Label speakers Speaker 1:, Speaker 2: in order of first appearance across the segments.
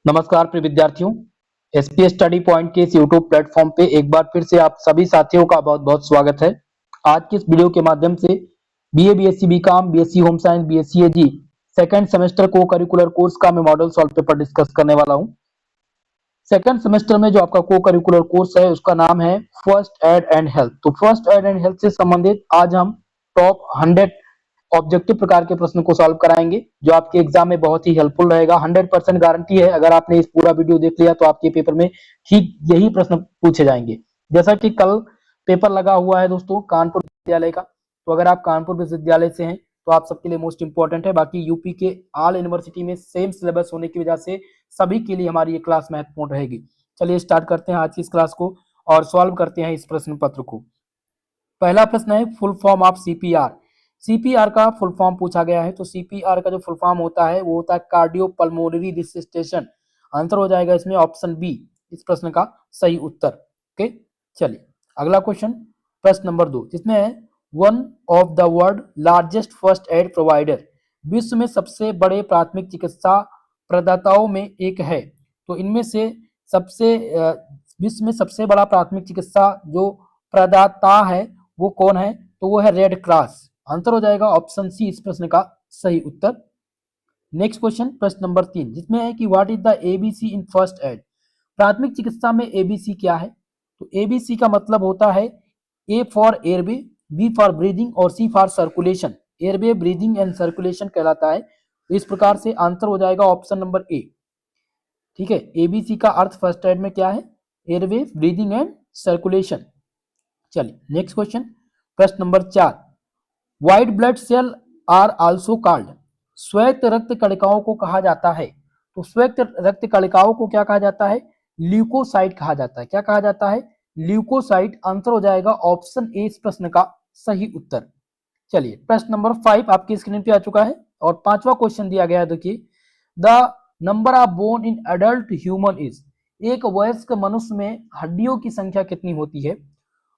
Speaker 1: नमस्कार प्रिय विद्यार्थियों, एसपीएस स्टडी पॉइंट के इस यूट्यूब प्लेटफॉर्म पे एक बार फिर से आप सभी साथियों का बहुत बहुत स्वागत है। आज की इस वीडियो के माध्यम से BA, BSc BCom, BSc home science, BSc AG second semester co curricular course का मैं मॉडल सॉल्व पेपर डिस्कस करने वाला हूं। सेकंड सेमेस्टर में जो आपका को करिकुलर कोर्स है उसका नाम है फर्स्ट एड एंड हेल्थ। तो फर्स्ट एड एंड हेल्थ से संबंधित आज हम टॉप 100 ऑब्जेक्टिव प्रकार के प्रश्न को सॉल्व कराएंगे, जो आपके एग्जाम में बहुत ही हेल्पफुल रहेगा। 100% गारंटी है, अगर आपने इस पूरा वीडियो देख लिया तो आपके पेपर में ठीक यही प्रश्न पूछे जाएंगे। जैसा कि कल पेपर लगा हुआ है दोस्तों कानपुर विश्वविद्यालय का, तो अगर आप कानपुर विश्वविद्यालय से हैं तो आप सबके लिए मोस्ट इंपॉर्टेंट है। बाकी यूपी के ऑल यूनिवर्सिटी में सेम सिलेबस होने की वजह से सभी के लिए हमारी ये क्लास महत्वपूर्ण रहेगी। चलिए स्टार्ट करते हैं आज की इस क्लास को और सॉल्व करते हैं इस प्रश्न पत्र को। पहला प्रश्न है full form of CPR. CPR का फुल फॉर्म पूछा गया है, तो सीपीआर का जो फुल फॉर्म होता है वो होता है कार्डियो पल्मोनरी रिससिटेशन। आंसर हो जाएगा इसमें ऑप्शन बी, इस प्रश्न का सही उत्तर। ओके, चलिए अगला क्वेश्चन, प्रश्न नंबर 2, जिसमें है one of the world largest first aid provider, विश्व में सबसे बड़े प्राथमिक चिकित्सा प्रदाताओं में एक है। तो इनमें से सबसे विश्व में सबसे बड़ा प्राथमिक चिकित्सा जो प्रदाता है वो कौन है? तो वो है रेड क्रॉस। आंसर हो जाएगा ऑप्शन सी, इस प्रश्न का सही उत्तर। नेक्स्ट क्वेश्चन, प्रश्न नंबर 3, जिसमें है कि what is the ABC in first aid. प्राथमिक चिकित्सा में एबीसी क्या है? तो एबीसी का मतलब होता है A for airway, B for breathing और C for circulation. Airway, breathing and circulation कहलाता है। तो इस प्रकार से आंसर हो जाएगा ऑप्शन नंबर ए। ठीक है, एबीसी का अर्थ फर्स्ट एड में क्या है? Airway, breathing and circulation. चलिए नेक्स्ट क्वेश्चन, प्रश्न नंबर 4, white blood cell are also called. श्वेत रक्त कणिकाओं को कहा जाता है। तो श्वेत रक्त कणिकाओं को क्या कहा जाता है? ल्यूकोसाइट कहा जाता है। क्या कहा जाता है? ल्यूकोसाइट। आंसर हो जाएगा ऑप्शन ए, इस प्रश्न का सही उत्तर। चलिए प्रश्न नंबर 5 आपकी स्क्रीन पे आ चुका है और 5वां क्वेश्चन दिया गया है। देखिए, the number of bone in adult human is. एक वयस्क मनुष्य में हड्डियों की संख्या कितनी होती है?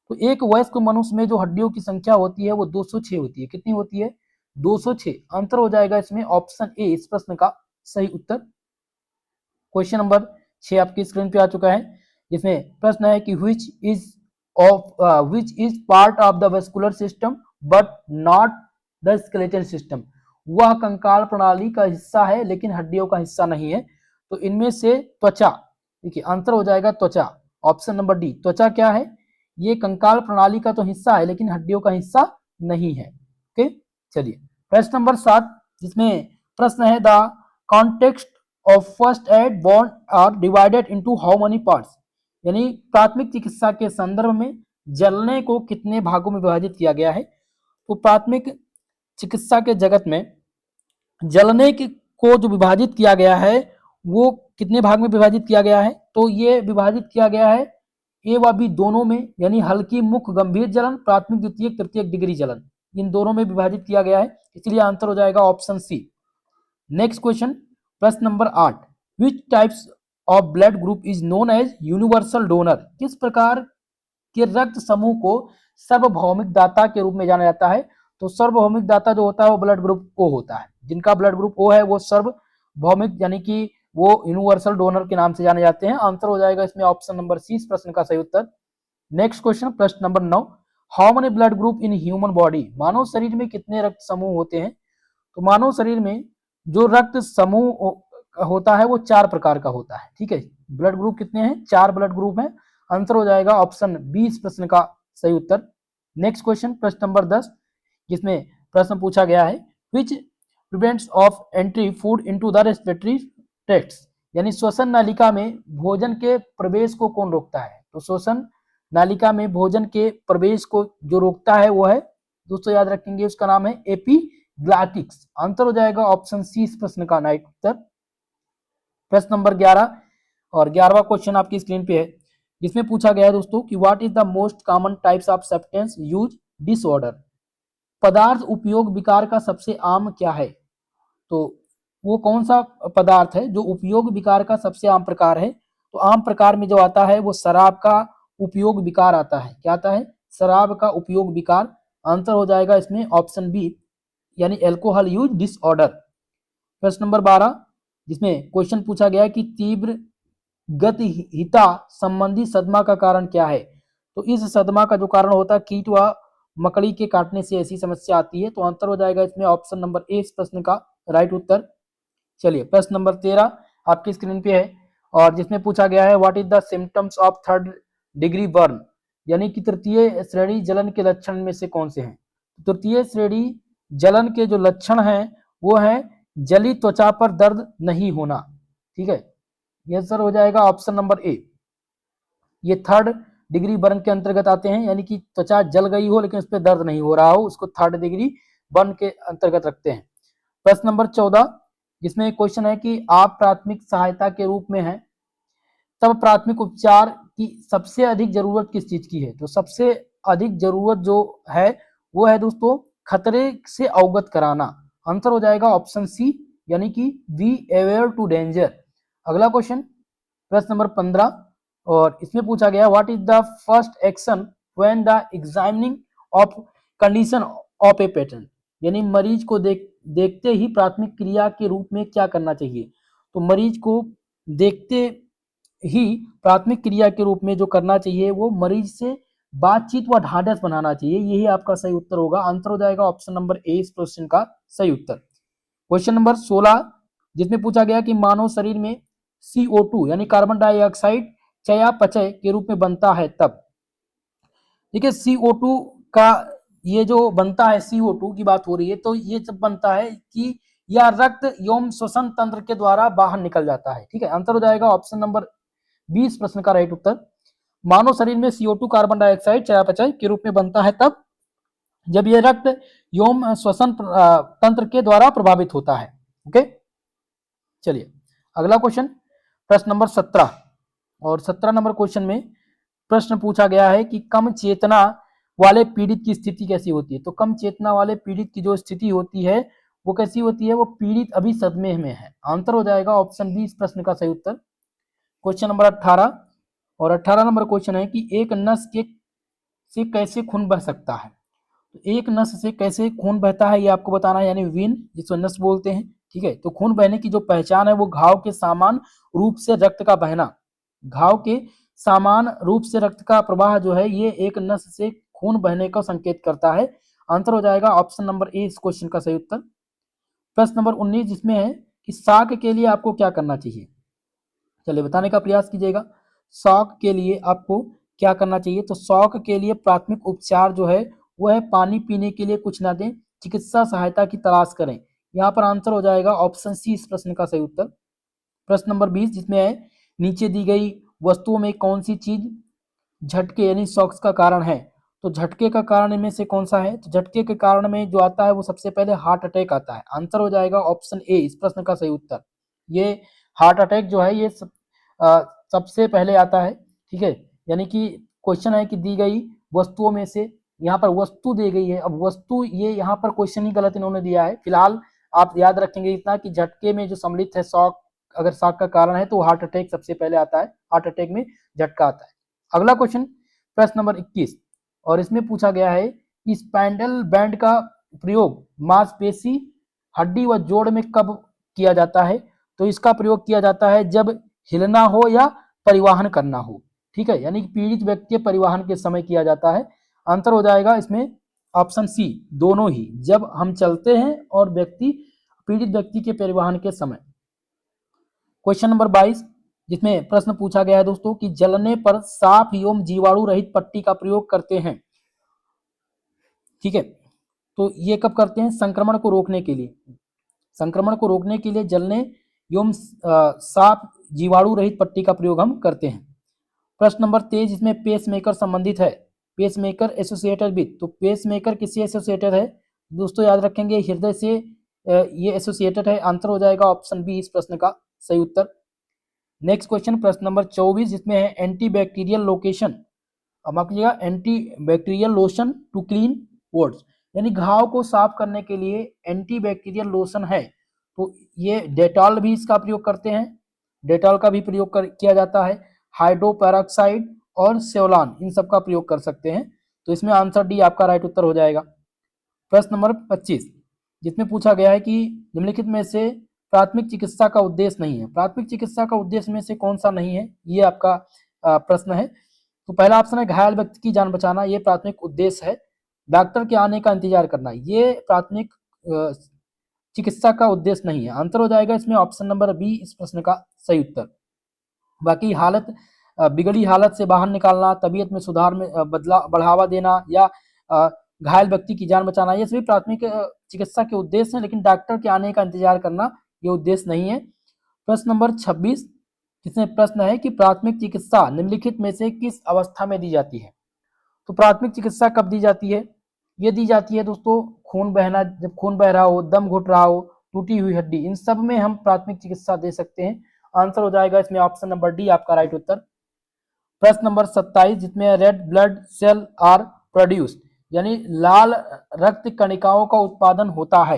Speaker 1: तो एक वयस्क मनुष्य में जो हड्डियों की संख्या होती है वो 206 होती है। कितनी होती है? 206। आंसर हो जाएगा इसमें ऑप्शन ए, इस प्रश्न का सही उत्तर। क्वेश्चन नंबर 6 आपकी स्क्रीन पे आ चुका है, जिसमें प्रश्न है कि which is part of the vascular system but not the skeleton system. वह कंकाल प्रणाली का हिस्सा है लेकिन हड्डियों का हिस्सा नहीं है। तो इनमें से त्वचा, देखिए आंसर हो जाएगा त्वचा, ऑप्शन नंबर डी। त्वचा क्या है? ये कंकाल प्रणाली का तो हिस्सा है लेकिन हड्डियों का हिस्सा नहीं है। ओके, चलिए प्रश्न नंबर 7, जिसमें प्रश्न है the context of first aid bond are divided into how many parts. यानी प्राथमिक चिकित्सा के संदर्भ में जलने को कितने भागों में विभाजित किया गया है? तो प्राथमिक चिकित्सा के जगत में जलने को जो विभाजित किया गया है वो कितने भाग में विभाजित किया गया है? तो ये विभाजित किया गया है ए व बी दोनों में, यानी हल्की, मुख्य, गंभीर जलन, प्राथमिक, द्वितीयक, तृतीयक डिग्री जलन, इन दोनों में विभाजित किया गया है। इसलिए आंसर हो जाएगा ऑप्शन सी। नेक्स्ट क्वेश्चन, प्रश्न नंबर 8, which types of blood group is known as universal donor. किस प्रकार के रक्त समूह को सार्वभौमिक दाता के रूप में जाना जाता है? तो सार्वभौमिक दाता जो होता है वो ब्लड ग्रुप ओ होता है। जिनका ब्लड ग्रुप ओ है वो सार्वभौमिक यानी कि वो यूनिवर्सल डोनर के नाम से जाने जाते हैं। आंसर हो जाएगा इसमें ऑप्शन नंबर सी, इस प्रश्न का सही उत्तर। नेक्स्ट क्वेश्चन, प्रश्न number 9, how many blood group in human body. मानव शरीर में कितने रक्त समूह होते हैं? तो मानव शरीर में जो रक्त समूह होता है वो 4 प्रकार का होता है। ठीक है, ब्लड ग्रुप कितने हैं? 4 ब्लड ग्रुप हैं। आंसर हो जाएगा ऑप्शन बी, इस प्रश्न का सही उत्तर। नेक्स्ट क्वेश्चन, प्रश्न नंबर 10, जिसमें प्रश्न पूछा गया है which prevents of entry food into the respiratory tracts. यानी श्वसन नालिका में भोजन के प्रवेश को कौन रोकता है? तो श्वसन नालिका में भोजन के प्रवेश को जो रोकता है वो है, दोस्तों याद रखेंगे, उसका नाम है एपिग्लॉटिक्स। आंसर हो जाएगा ऑप्शन सी, इस प्रश्न का राइट उत्तर। प्रश्न नंबर 11 और 11वां क्वेश्चन आपकी स्क्रीन पे है, जिसमें पूछा गया है दोस्तों कि what is the most common types of substance use disorder. पदार्थ उपयोग विकार का सबसे आम क्या है? तो वो कौन सा पदार्थ है जो उपयोग विकार का सबसे आम प्रकार है? तो आम प्रकार में जो आता है वो शराब का उपयोग विकार आता है। क्या आता है? शराब का उपयोग विकार। आंसर हो जाएगा इसमें ऑप्शन बी, यानी एल्कोहल यूज डिसऑर्डर। प्रश्न नंबर 12, जिसमें क्वेश्चन पूछा गया है कि तीव्र गतिहिता संबंधी सदमा का कारण क्या है। तो इस सदमा का जो कारण होता है कीट व मकड़ी के काटने से ऐसी समस्या आती है। तो आंसर हो जाएगा इसमें ऑप्शन नंबर ए इस प्रश्न का राइट उत्तर। चलिए प्रश्न नंबर 13 आपकी स्क्रीन पे है और जिसमें पूछा गया है what is the symptoms of third degree burn, यानी कि तृतीय श्रेणी जलन के लक्षण में से कौन से हैं। तृतीय श्रेणी जलन के जो लक्षण हैं वो है जली त्वचा पर दर्द नहीं होना। ठीक है, ये सर हो जाएगा ऑप्शन नंबर ए। ये थर्ड डिग्री बर्न के अंतर्गत आते हैं, यानी कि त्वचा जल गई हो लेकिन उस पर दर्द नहीं हो रहा हो, उसको थर्ड डिग्री बर्न के अंतर्गत रखते हैं। प्रश्न नंबर 14 जिसमें क्वेश्चन है कि आप प्राथमिक सहायता के रूप में हैं तब प्राथमिक उपचार की सबसे अधिक जरूरत किस चीज की है। तो सबसे अधिक जरूरत जो है वो है दोस्तों खतरे से अवगत कराना। आंसर हो जाएगा ऑप्शन सी, यानी कि बी अवेयर टू डेंजर। अगला क्वेश्चन प्रश्न नंबर 15 और इसमें पूछा गया what is the first action when the examining of condition of a patient, यानी मरीज को देखते ही प्राथमिक क्रिया के रूप में क्या करना चाहिए। तो मरीज को देखते ही प्राथमिक क्रिया के रूप में जो करना चाहिए वो मरीज से बातचीत व ढांढस बनाना चाहिए। यही आपका सही उत्तर होगा। आंसर हो जाएगा ऑप्शन नंबर ए इस क्वेश्चन का सही उत्तर। क्वेश्चन नंबर 16 जिसमें पूछा गया कि मानव शरीर में CO2 यानी कार्बन डाइऑक्साइड चयापचय के रूप में बनता है तब। देखिए CO2 का ये जो बनता है, CO2 की बात हो रही है, तो ये जब बनता है कि यह रक्त एवं श्वसन तंत्र के द्वारा बाहर निकल जाता है। ठीक है, आंसर हो जाएगा ऑप्शन नंबर 20 प्रश्न का राइट उत्तर। मानव शरीर में CO2 कार्बन डाइऑक्साइड चयापचय के रूप में बनता है तब जब यह रक्त एवं श्वसन तंत्र के द्वारा प्रभावित होता है। ओके, चलिए अगला क्वेश्चन प्रश्न नंबर 17 और 17 नंबर क्वेश्चन में प्रश्न पूछा गया है कि कम चेतना वाले पीड़ित की स्थिति कैसी होती है। तो कम चेतना वाले पीड़ित की जो स्थिति होती है वो कैसी होती है, वो पीड़ित अभी सदमे में है। आंसर हो जाएगा ऑप्शन बी इस प्रश्न का सही उत्तर। क्वेश्चन नंबर 18 और 18 नंबर क्वेश्चन है कि एक नस के से कैसे खून बह सकता है। तो एक नस से कैसे खून बहता है ये आपको बताना है, यानी वेन जिसको नस बोलते हैं। ठीक है, तो खून बहने की जो पहचान है वो घाव के समान रूप से रक्त का बहना, घाव के समान रूप से रक्त का प्रवाह जो है ये एक नस से खून बहने का संकेत करता है। आंसर हो जाएगा ऑप्शन नंबर ए इस क्वेश्चन का सही उत्तर। प्रश्न नंबर 19 जिसमें है कि शॉक के लिए आपको क्या करना चाहिए। चलिए बताने का प्रयास कीजिएगा। शॉक के लिए आपको क्या करना चाहिए। तो शॉक के लिए प्राथमिक उपचार जो है वो है पानी पीने के लिए कुछ ना दें, चिकित्सा सहायता की तलाश करें। यहाँ पर आंसर हो जाएगा ऑप्शन सी इस प्रश्न का सही उत्तर। प्रश्न नंबर 20 जिसमें है नीचे दी गई वस्तुओं में कौन सी चीज झटके यानी शॉक्स का कारण है। तो झटके का कारण इनमें से कौन सा है। तो झटके के कारण में जो आता है वो सबसे पहले हार्ट अटैक आता है। आंसर हो जाएगा ऑप्शन ए इस प्रश्न का सही उत्तर। ये हार्ट अटैक जो है ये सबसे पहले आता है। ठीक है, यानी कि क्वेश्चन है कि दी गई वस्तुओं में से, यहाँ पर वस्तु दी गई है, अब वस्तु ये यहाँ पर क्वेश्चन ही गलत इन्होंने दिया है। फिलहाल आप याद रखेंगे इतना कि झटके में जो सम्मिलित है शॉक, अगर शॉक का कारण है तो हार्ट अटैक सबसे पहले आता है। हार्ट अटैक में झटका आता है। अगला क्वेश्चन प्रश्न नंबर 21 और इसमें पूछा गया है कि स्पाइनल बैंड का प्रयोग मांसपेशी, हड्डी व जोड़ में कब किया जाता है। तो इसका प्रयोग किया जाता है जब हिलना हो या परिवहन करना हो। ठीक है, यानी कि पीड़ित व्यक्ति के परिवहन के समय किया जाता है। आंसर हो जाएगा इसमें ऑप्शन सी दोनों ही, जब हम चलते हैं और पीड़ित व्यक्ति के परिवहन के समय। क्वेश्चन नंबर 22 जिसमें प्रश्न पूछा गया है दोस्तों कि जलने पर साफ एवं जीवाणु रहित पट्टी का प्रयोग करते हैं। ठीक है, तो ये कब करते हैं, संक्रमण को रोकने के लिए। संक्रमण को रोकने के लिए जलने एवं साफ जीवाणु रहित पट्टी का प्रयोग हम करते हैं। प्रश्न नंबर 23 इसमें पेसमेकर संबंधित है, पेसमेकर एसोसिएटेड विथ। तो पेसमेकर किससे एसोसिएटेड है दोस्तों, याद रखेंगे हृदय से ये एसोसिएटेड है। आंसर हो जाएगा ऑप्शन बी इस प्रश्न का सही उत्तर। नेक्स्ट क्वेश्चन प्रश्न नंबर 24 जिसमें है एंटीबैक्टीरियल लोकेशन, अब आप लीजिएगा antibacterial lotion to clean wounds, यानी घाव को साफ करने के लिए एंटीबैक्टीरियल लोशन है। तो ये डेटॉल भी इसका प्रयोग करते हैं, डेटॉल का भी प्रयोग किया जाता है। हाइड्रोपेरोक्साइड और सेवलॉन इन सब का प्रयोग कर सकते हैं। तो इसमें आंसर डी आपका राइट उत्तर हो जाएगा। प्रश्न नंबर 25 जिसमें पूछा गया है कि निम्नलिखित में से प्राथमिक चिकित्सा का उद्देश्य नहीं है। प्राथमिक चिकित्सा का उद्देश्य में से कौन सा नहीं है, ये आपका प्रश्न है। तो पहला ऑप्शन है घायल व्यक्ति की जान बचाना, ये प्राथमिक उद्देश्य है। डॉक्टर के आने का इंतजार करना, ये प्राथमिक चिकित्सा का उद्देश्य नहीं है। आंसर हो जाएगा इसमें ऑप्शन नंबर बी इस प्रश्न का सही उत्तर। बाकी हालत बिगड़ी हालत से बाहर निकालना, तबीयत में सुधार में बढ़ावा देना या घायल व्यक्ति की जान बचाना, ये सभी प्राथमिक चिकित्सा के उद्देश्य हैं, लेकिन डॉक्टर के आने का इंतजार करना ये उद्देश्य नहीं है। प्रश्न नंबर 26 जिसमें प्रश्न है कि प्राथमिक चिकित्सा निम्नलिखित में से किस अवस्था में दी जाती है। तो प्राथमिक चिकित्सा कब दी जाती है, ये दी जाती है दोस्तों खून बहना, जब खून बह रहा हो, दम घुट रहा हो, टूटी हुई हड्डी, इन सब में हम प्राथमिक चिकित्सा दे सकते हैं। आंसर हो जाएगा इसमें ऑप्शन नंबर डी आपका राइट उत्तर। प्रश्न नंबर 27 जिसमें red blood cell are produced, यानी लाल रक्त कणिकाओं का उत्पादन होता है।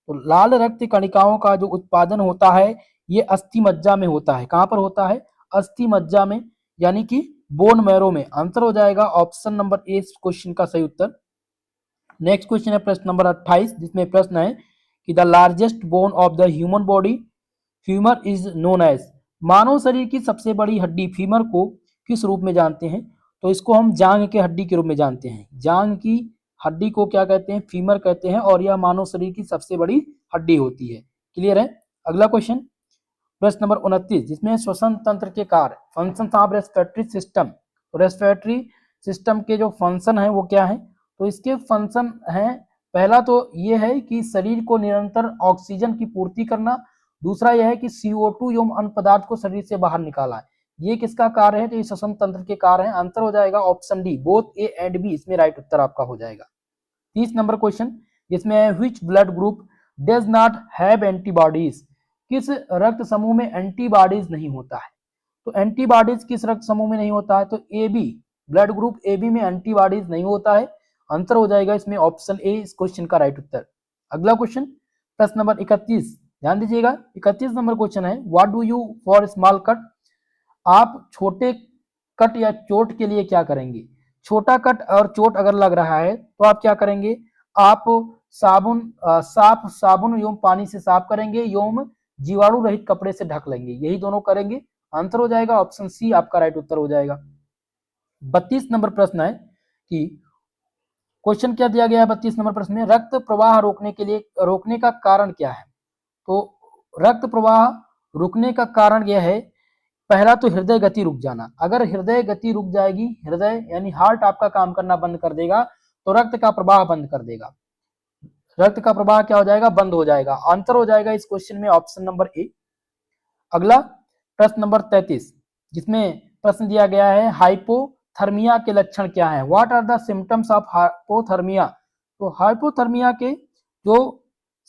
Speaker 1: तो लाल रक्त कणिकाओं का जो उत्पादन होता है ये अस्थि मज्जा में होता है। कहां पर होता है, अस्थि मज्जा में, यानी कि बोन मैरो में। आंसर हो जाएगा ऑप्शन नंबर ए इस क्वेश्चन का सही उत्तर। नेक्स्ट क्वेश्चन है प्रश्न नंबर 28 जिसमें प्रश्न है कि the largest bone of the human body femur is known as, मानव शरीर की सबसे बड़ी हड्डी फीमर को किस रूप में जानते हैं। तो इसको हम जांग के हड्डी के रूप में जानते हैं। जांग की हड्डी को क्या कहते हैं, फीमर कहते हैं, और यह मानव शरीर की सबसे बड़ी हड्डी होती है। क्लियर है। अगला क्वेश्चन प्रश्न नंबर 29 जिसमें श्वसन तंत्र के कार्य, function of respiratory system. Respiratory system के जो फंक्शन है वो क्या है, तो इसके फंक्शन हैं, पहला तो ये है कि शरीर को निरंतर ऑक्सीजन की पूर्ति करना, दूसरा यह है कि CO2 एवं अन्य पदार्थ को शरीर से बाहर निकाला है। ये किसका कार्य है, तो ये श्वसन तंत्र के कार्य है। आंसर हो जाएगा option D both A and B, इसमें राइट उत्तर आपका हो जाएगा। 30 नंबर क्वेश्चन जिसमें है which blood group does not have antibodies, किस रक्त समूह में एंटीबॉडीज नहीं होता है। तो एंटीबॉडीज किस रक्त समूह में नहीं होता है, तो A B, blood group A B में एंटीबॉडीज नहीं होता है। आंसर हो जाएगा इसमें ऑप्शन ए इस क्वेश्चन का राइट उत्तर। अगला क्वेश्चन प्रश्न नंबर 31, ध्यान दीजिएगा 31 नंबर क्वेश्चन है what do you for small cut, आप छोटे कट या चोट के लिए क्या करेंगे। छोटा कट और चोट अगर लग रहा है तो आप क्या करेंगे, आप साबुन एवं पानी से साफ करेंगे एवं जीवाणु रहित कपड़े से ढक लेंगे, यही दोनों करेंगे। आंसर हो जाएगा ऑप्शन सी आपका राइट उत्तर हो जाएगा। 32 नंबर प्रश्न है कि क्वेश्चन क्या दिया गया है 32 नंबर प्रश्न में, रक्त प्रवाह रोकने का कारण क्या है। तो रक्त प्रवाह रुकने का कारण यह है, पहला तो हृदय गति रुक जाना। अगर हृदय गति रुक जाएगी, हृदय यानी हार्ट आपका काम करना बंद कर देगा, तो रक्त का प्रवाह बंद कर देगा, रक्त का प्रवाह क्या हो जाएगा, बंद हो जाएगा। आंसर हो जाएगा इस क्वेश्चन में ऑप्शन नंबर ए। अगला प्रश्न नंबर 33 जिसमें प्रश्न दिया गया है हाइपोथर्मिया के लक्षण क्या है, what are the symptoms of hypothermia. तो हाइपोथर्मिया के जो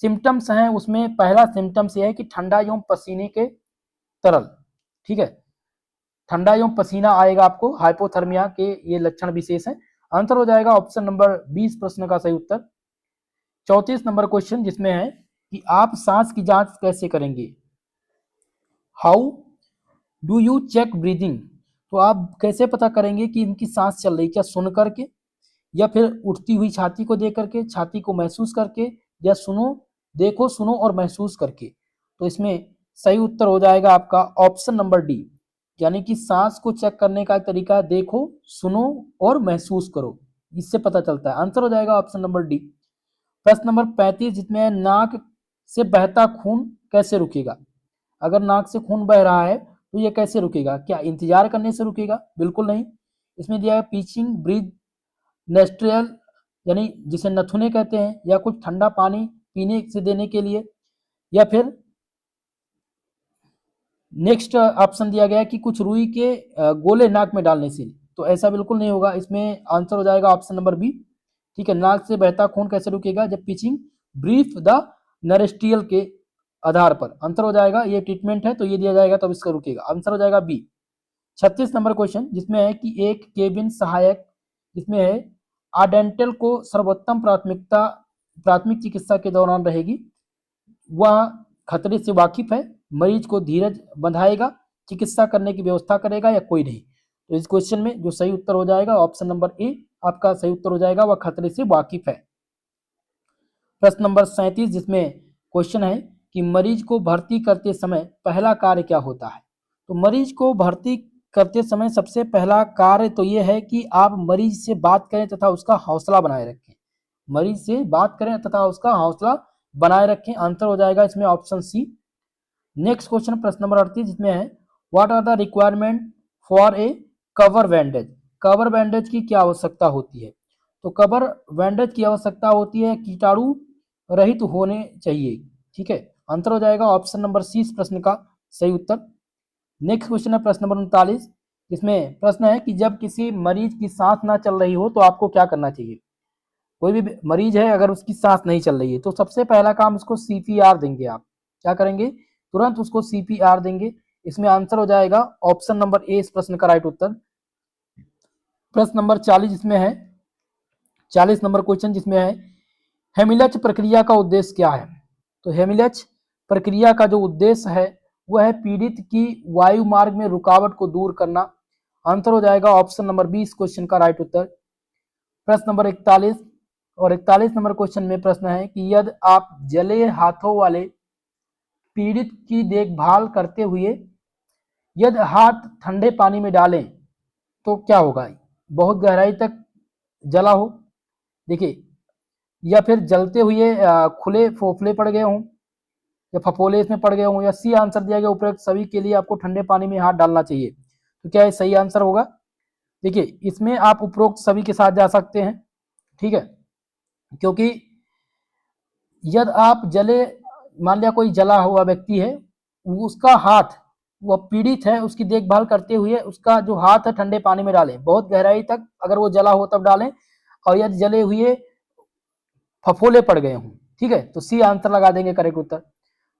Speaker 1: सिम्टम्स हैं उसमें पहला सिम्टम्स यह है कि ठंडा एवं पसीने के तरल, ठीक है, ठंडा एवं पसीना आएगा आपको, हाइपोथर्मिया के ये लक्षण विशेष हैं। आंसर हो जाएगा ऑप्शन नंबर 20 प्रश्न का सही उत्तर। 34 नंबर क्वेश्चन जिसमें है कि आप सांस की जांच कैसे करेंगे, how do you check breathing. तो आप कैसे पता करेंगे कि इनकी सांस चल रही, क्या सुन करके या फिर उठती हुई छाती को देख करके, छाती को महसूस करके, या देखो सुनो और महसूस करके। तो इसमें सही उत्तर हो जाएगा आपका ऑप्शन नंबर डी, यानी कि सांस को चेक करने का तरीका देखो, सुनो और महसूस करो, इससे पता चलता है। आंसर हो जाएगा ऑप्शन नंबर डी। प्रश्न नंबर 35 जिसमें नाक से बहता खून कैसे रुकेगा। अगर नाक से खून बह रहा है तो ये कैसे रुकेगा, क्या इंतजार करने से रुकेगा, बिल्कुल नहीं। इसमें दिया है पीचिंग ब्रीथ नेस्ट्रियल, यानी जिसे नथुने कहते हैं, या कुछ ठंडा पानी पीने से देने के लिए, या फिर नेक्स्ट ऑप्शन दिया गया कि कुछ रुई के गोले नाक में डालने से। तो ऐसा बिल्कुल नहीं होगा, इसमें आंसर हो जाएगा ऑप्शन नंबर बी, ठीक है। नाक से बहता खून कैसे रुकेगा, जब पिचिंग ब्रीफ द नरेस्ट्रियल के आधार पर। आंसर हो जाएगा, ये ट्रीटमेंट है तो ये दिया जाएगा तब इसका रुकेगा। आंसर हो जाएगा बी। 36 नंबर क्वेश्चन जिसमें है कि एक केबिन सहायक जिसमें है आडेंटल को सर्वोत्तम प्राथमिक चिकित्सा के दौरान रहेगी, वह खतरे से वाकिफ है, मरीज को धीरज बंधाएगा, चिकित्सा करने की व्यवस्था करेगा, या कोई नहीं। तो इस क्वेश्चन में जो सही उत्तर हो जाएगा ऑप्शन नंबर ए आपका सही उत्तर हो जाएगा, वह खतरे से वाकिफ है। प्रश्न नंबर 37 जिसमें क्वेश्चन है कि मरीज को भर्ती करते समय पहला कार्य क्या होता है। तो मरीज को भर्ती करते समय सबसे पहला कार्य तो ये है कि आप मरीज से बात करें तथा उसका हौसला बनाए रखें। मरीज से बात करें तथा उसका हौसला बनाए रखें। आंसर हो जाएगा इसमें ऑप्शन सी। नेक्स्ट क्वेश्चन प्रश्न नंबर 38 जिसमें है what are the requirement for a cover bandage. Cover bandage की क्या आवश्यकता होती है। तो कवर बैंडेज की आवश्यकता होती है कीटाणु रहित होने चाहिए। ठीक है, आंसर हो जाएगा ऑप्शन नंबर सी इस प्रश्न का सही उत्तर। नेक्स्ट क्वेश्चन है प्रश्न नंबर 39 जिसमें प्रश्न है कि जब किसी मरीज की सांस ना चल रही हो तो आपको क्या करना चाहिए। कोई भी मरीज है अगर उसकी सांस नहीं चल रही है तो सबसे पहला काम उसको सीपीआर देंगे। आप क्या करेंगे, तुरंत उसको सीपीआर देंगे। इसमें आंसर हो जाएगा ऑप्शन नंबर ए इस प्रश्न का राइट उत्तर। प्रश्न नंबर 40 जिसमें है 40 नंबर क्वेश्चन जिसमें है हेमिल्च प्रक्रिया का उद्देश्य क्या है। तो हेमिल्च प्रक्रिया का जो उद्देश्य है वह है पीड़ित की वायु मार्ग में रुकावट को दूर करना। आंसर हो जाएगा ऑप्शन नंबर बी इस क्वेश्चन का राइट उत्तर। प्रश्न नंबर 41 और 41 नंबर क्वेश्चन में प्रश्न है कि यदि आप जले हाथों वाले पीड़ित की देखभाल करते हुए यदि हाथ ठंडे पानी में डालें तो क्या होगा। बहुत गहराई तक जला हो, देखिए, या फिर जलते हुए खुले फोफले पड़ गए हों या फफोले इसमें पड़ गए हों, या सी आंसर दिया गया उपरोक्त सभी के लिए आपको ठंडे पानी में हाथ डालना चाहिए। तो क्या ये सही आंसर होगा। देखिए, इसमें आप उपरोक्त सभी के साथ जा सकते हैं। ठीक है, क्योंकि यदि आप जले, मान लिया कोई जला हुआ व्यक्ति है, उसका हाथ, वह पीड़ित है, उसकी देखभाल करते हुए उसका जो हाथ है ठंडे पानी में डालें, बहुत गहराई तक अगर वो जला हो तब डालें, और यदि जले हुए फफोले पड़ गए हों। ठीक है, तो सी आंसर लगा देंगे करेक्ट उत्तर।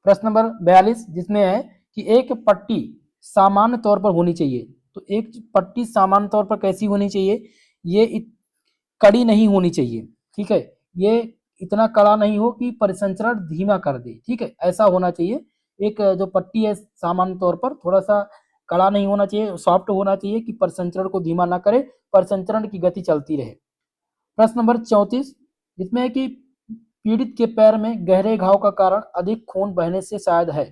Speaker 1: प्रश्न नंबर 42 जिसमें है कि एक पट्टी सामान्य तौर पर होनी चाहिए। तो एक पट्टी सामान्य तौर पर कैसी होनी चाहिए, ये कड़ी नहीं होनी चाहिए। ठीक है, ये इतना कड़ा नहीं हो कि परिसंचरण धीमा कर दे। ठीक है, ऐसा होना चाहिए। एक जो पट्टी है सामान्य तौर पर थोड़ा सा कड़ा नहीं होना चाहिए, सॉफ्ट होना चाहिए कि परिसंचरण को धीमा ना करे, परिसंचरण की गति चलती रहे। प्रश्न नंबर 34 जिसमें है कि पीड़ित के पैर में गहरे घाव का कारण अधिक खून बहने से शायद है।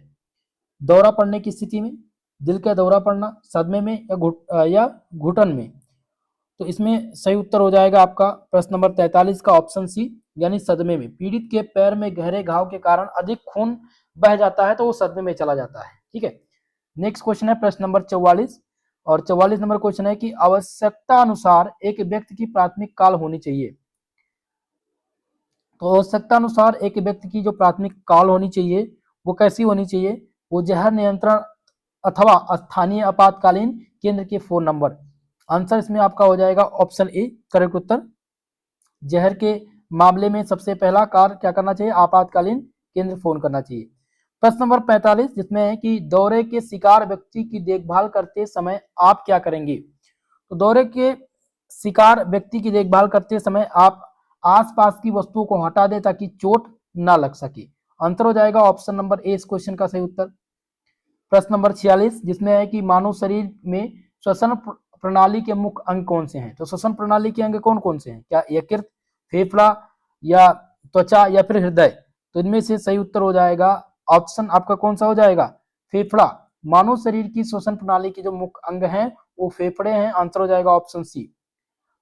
Speaker 1: दौरा पड़ने की स्थिति में, दिल का दौरा पड़ना, सदमे में, या घुटन में। तो इसमें सही उत्तर हो जाएगा आपका प्रश्न नंबर 43 का ऑप्शन सी, यानी सदमे में। पीड़ित के पैर में गहरे घाव के कारण अधिक खून बह जाता है तो वो सदमे में चला जाता है। ठीक है, नेक्स्ट क्वेश्चन है प्रश्न नंबर 44 और 44 नंबर क्वेश्चन है कि आवश्यकता अनुसार एक व्यक्ति की प्राथमिक काल होनी चाहिए। तो आवश्यकता अनुसार एक व्यक्ति की जो प्राथमिक काल होनी चाहिए वो कैसी होनी चाहिए, वो जहर नियंत्रण अथवा स्थानीय आपातकालीन केंद्र के फोन नंबर। आंसर इसमें आपका हो जाएगा ऑप्शन ए करेक्ट उत्तर। जहर के मामले में सबसे पहला कार्य क्या करना चाहिए, आपातकालीन केंद्र फोन करना चाहिए। प्रश्न नंबर 45 जिसमें है कि दौरे के शिकार व्यक्ति की देखभाल करते समय आप क्या करेंगे। तो दौरे के शिकार व्यक्ति की देखभाल करते समय आप आसपास की वस्तुओं को हटा दें ताकि चोट ना लग सके। आंसर हो जाएगा ऑप्शन नंबर ए इस क्वेश्चन का सही उत्तर। प्रश्न नंबर 46 जिसमें है कि मानव शरीर में श्वसन प्रणाली के मुख्य अंग कौन से हैं। तो श्वसन प्रणाली के अंग कौन कौन से हैं, क्या यकृत, फेफड़ा या त्वचा या फिर हृदय। तो इनमें से सही उत्तर हो जाएगा ऑप्शन आपका कौन सा हो जाएगा, फेफड़ा। मानव शरीर की श्वसन प्रणाली के जो मुख्य अंग हैं वो फेफड़े हैं। आंसर हो जाएगा ऑप्शन सी।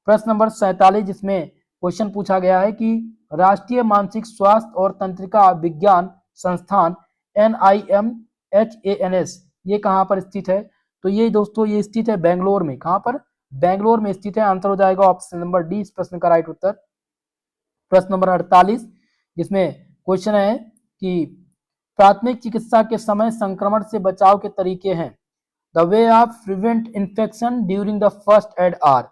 Speaker 1: प्रश्न नंबर 47 जिसमें क्वेश्चन पूछा गया है कि राष्ट्रीय मानसिक स्वास्थ्य और तंत्रिका विज्ञान संस्थान NIMHANS ये कहाँ पर स्थित है। तो ये दोस्तों ये स्थित है बेंगलोर में। कहाँ पर, बेंगलोर में स्थित है। आंसर हो जाएगा ऑप्शन नंबर डी इस प्रश्न का राइट उत्तर। प्रश्न नंबर 48 जिसमें क्वेश्चन है कि प्राथमिक चिकित्सा के समय संक्रमण से बचाव के तरीके हैं। The way of prevent infection during the first aid are.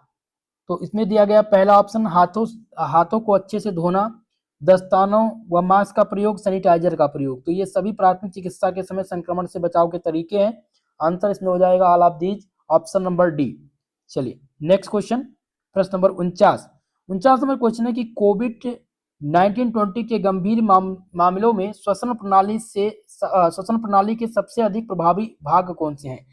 Speaker 1: तो इसमें दिया गया पहला ऑप्शन हाथों को अच्छे से धोना, दस्तानों व मास्क का प्रयोग, सैनिटाइजर का प्रयोग। तो ये सभी प्राथमिक चिकित्सा के समय संक्रमण से बचाव के तरीके हैं। आंसर इसमें हो जाएगा all of these, option number D. चलिए नेक्स्ट क्वेश्चन प्रश्न नंबर 49 नंबर क्वेश्चन है कि कोविड-19 के गंभीर मामलों में श्वसन प्रणाली के सबसे अधिक प्रभावी भाग कौन से हैं।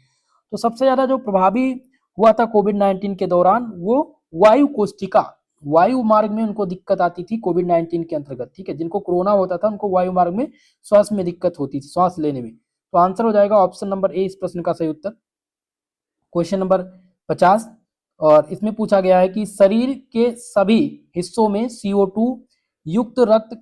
Speaker 1: तो सबसे ज्यादा जो प्रभावी हुआ था कोविड-19 के दौरान वो वायु कोशिका वायु मार्ग में उनको दिक्कत आती थी कोविड-19 के अंतर्गत, ठीक है। जिनको कोरोना होता था उनको वायु मार्ग में श्वास में दिक्कत होती थी, श्वास लेने में। तो आंसर हो जाएगा ऑप्शन नंबर ए इस प्रश्न का सही उत्तर। क्वेश्चन नंबर 50 और इसमें पूछा गया है कि शरीर के सभी हिस्सों में CO2 युक्त रक्त